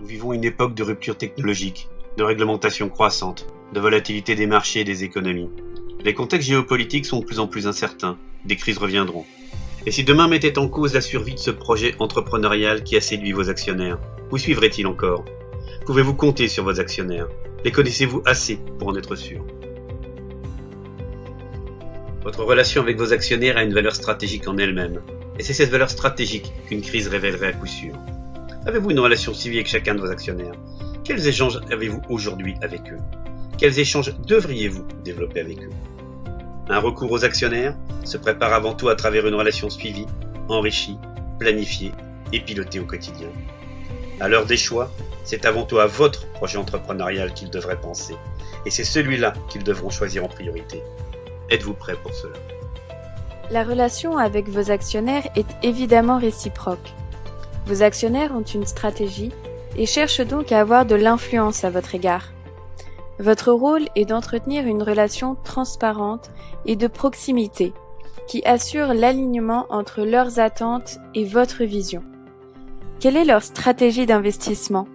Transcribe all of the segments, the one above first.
Nous vivons une époque de rupture technologique, de réglementation croissante, de volatilité des marchés et des économies. Les contextes géopolitiques sont de plus en plus incertains, des crises reviendront. Et si demain mettait en cause la survie de ce projet entrepreneurial qui a séduit vos actionnaires, vous suivraient-ils encore? Pouvez-vous compter sur vos actionnaires? Les connaissez-vous assez pour en être sûr? Votre relation avec vos actionnaires a une valeur stratégique en elle-même, et c'est cette valeur stratégique qu'une crise révélerait à coup sûr. Avez-vous une relation civile avec chacun de vos actionnaires? Quels échanges avez-vous aujourd'hui avec eux? Quels échanges devriez-vous développer avec eux? Un recours aux actionnaires se prépare avant tout à travers une relation suivie, enrichie, planifiée et pilotée au quotidien. À l'heure des choix, c'est avant tout à votre projet entrepreneurial qu'ils devraient penser, et c'est celui-là qu'ils devront choisir en priorité. Êtes-vous prêt pour cela? La relation avec vos actionnaires est évidemment réciproque. Vos actionnaires ont une stratégie et cherchent donc à avoir de l'influence à votre égard. Votre rôle est d'entretenir une relation transparente et de proximité qui assure l'alignement entre leurs attentes et votre vision. Quelle est leur stratégie d'investissement?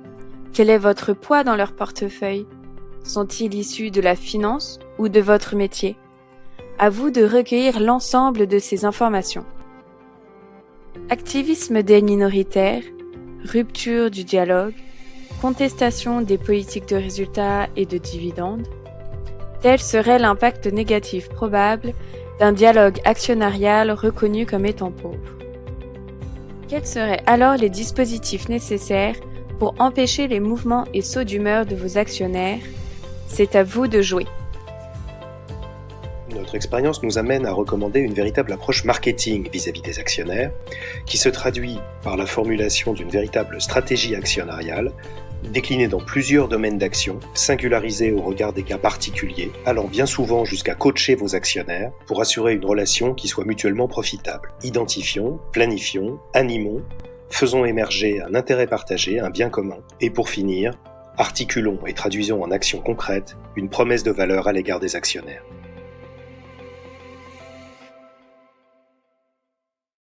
Quel est votre poids dans leur portefeuille? Sont-ils issus de la finance ou de votre métier? À vous de recueillir l'ensemble de ces informations. Activisme des minoritaires, rupture du dialogue, contestation des politiques de résultats et de dividendes, tel serait l'impact négatif probable d'un dialogue actionnarial reconnu comme étant pauvre. Quels seraient alors les dispositifs nécessaires pour empêcher les mouvements et sauts d'humeur de vos actionnaires? C'est à vous de jouer. Notre expérience nous amène à recommander une véritable approche marketing vis-à-vis des actionnaires, qui se traduit par la formulation d'une véritable stratégie actionnariale, déclinée dans plusieurs domaines d'action, singularisée au regard des cas particuliers, allant bien souvent jusqu'à coacher vos actionnaires pour assurer une relation qui soit mutuellement profitable. Identifions, planifions, animons, faisons émerger un intérêt partagé, un bien commun, et pour finir, articulons et traduisons en actions concrètes une promesse de valeur à l'égard des actionnaires.